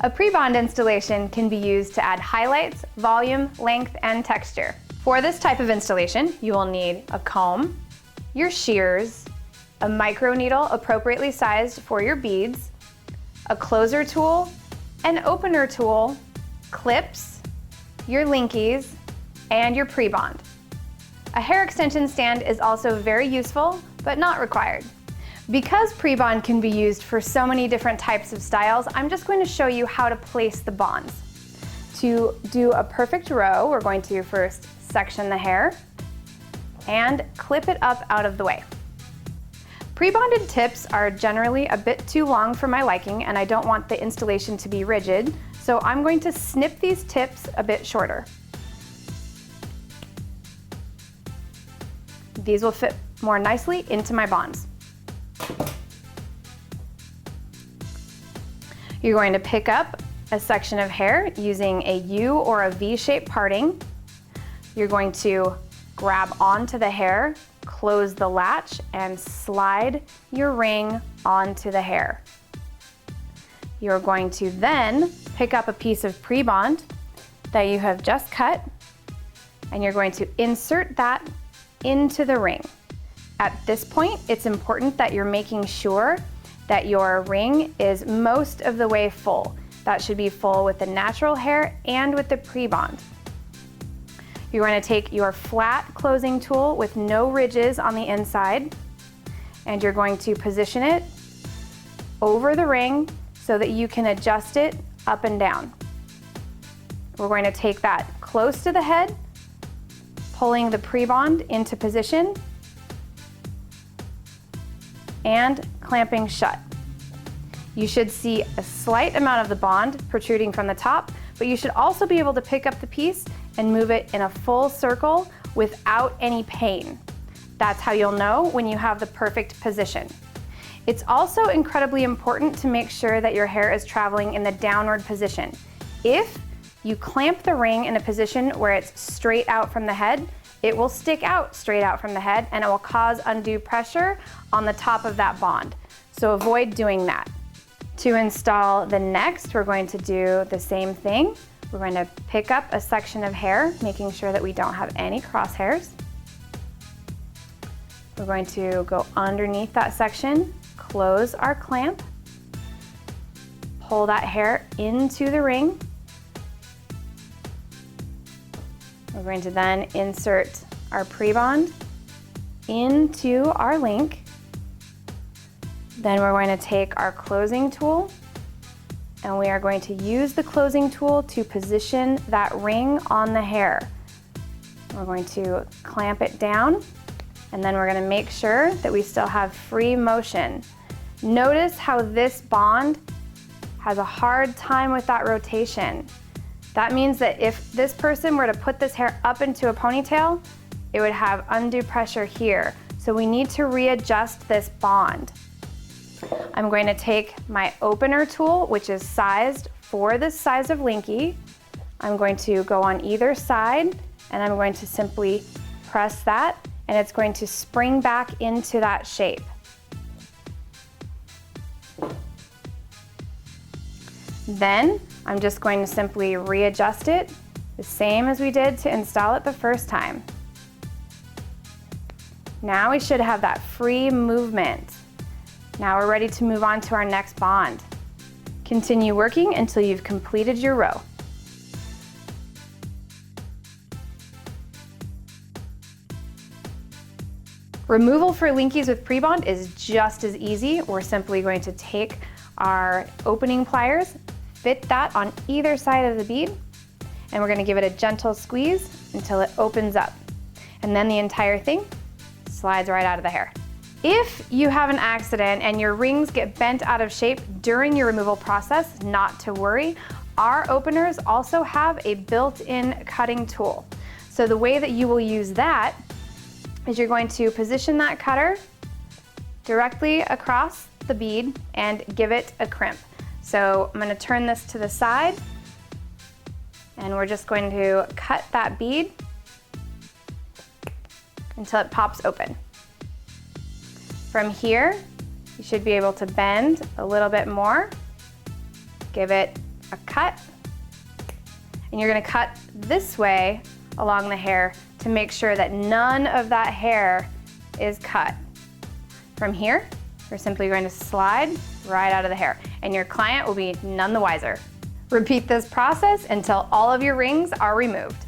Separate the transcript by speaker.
Speaker 1: A Prebond installation can be used to add highlights, volume, length, and texture. For this type of installation, you will need a comb, your shears, a micro needle appropriately sized for your beads, a closer tool, an opener tool, clips, your Linkies, and your Prebond. A hair extension stand is also very useful, but not required. Because Prebond can be used for so many different types of styles, I'm just going to show you how to place the bonds. To do a perfect row, we're going to first section the hair and clip it up out of the way. Prebonded tips are generally a bit too long for my liking, and I don't want the installation to be rigid, so I'm going to snip these tips a bit shorter. These will fit more nicely into my bonds. You're going to pick up a section of hair using a U or a V-shaped parting. You're going to grab onto the hair, close the latch, and slide your ring onto the hair. You're going to then pick up a piece of Prebond that you have just cut, and you're going to insert that into the ring. At this point, it's important that you're making sure that your ring is most of the way full. That should be full with the natural hair and with the Prebond. You're going to take your flat closing tool with no ridges on the inside, and you're going to position it over the ring so that you can adjust it up and down. We're going to take that close to the head, pulling the Prebond into position and clamping shut. You should see a slight amount of the bond protruding from the top, but you should also be able to pick up the piece and move it in a full circle without any pain. That's how you'll know when you have the perfect position. It's also incredibly important to make sure that your hair is traveling in the downward position. If you clamp the ring in a position where it's straight out from the head, it will stick out straight out from the head and it will cause undue pressure on the top of that bond. So avoid doing that. To install the next, we're going to do the same thing. We're going to pick up a section of hair, making sure that we don't have any crosshairs. We're going to go underneath that section, close our clamp, pull that hair into the ring. We're going to then insert our Prebond into our link. Then we're going to take our closing tool and we are going to use the closing tool to position that ring on the hair. We're going to clamp it down and then we're going to make sure that we still have free motion. Notice how this bond has a hard time with that rotation. That means that if this person were to put this hair up into a ponytail, it would have undue pressure here. So we need to readjust this bond. I'm going to take my opener tool, which is sized for this size of Linky. I'm going to go on either side and I'm going to simply press that and it's going to spring back into that shape. Then I'm just going to simply readjust it, the same as we did to install it the first time. Now we should have that free movement. Now we're ready to move on to our next bond. Continue working until you've completed your row. Removal for Linkies with Prebond is just as easy. We're simply going to take our opening pliers, fit that on either side of the bead, and we're going to give it a gentle squeeze until it opens up. And then the entire thing slides right out of the hair. If you have an accident and your rings get bent out of shape during your removal process, not to worry. Our openers also have a built-in cutting tool. So the way that you will use that is you're going to position that cutter directly across the bead and give it a crimp. So I'm going to turn this to the side and we're just going to cut that bead until it pops open. From here, you should be able to bend a little bit more, give it a cut, and you're gonna cut this way along the hair to make sure that none of that hair is cut. From here, you're simply going to slide right out of the hair, and your client will be none the wiser. Repeat this process until all of your rings are removed.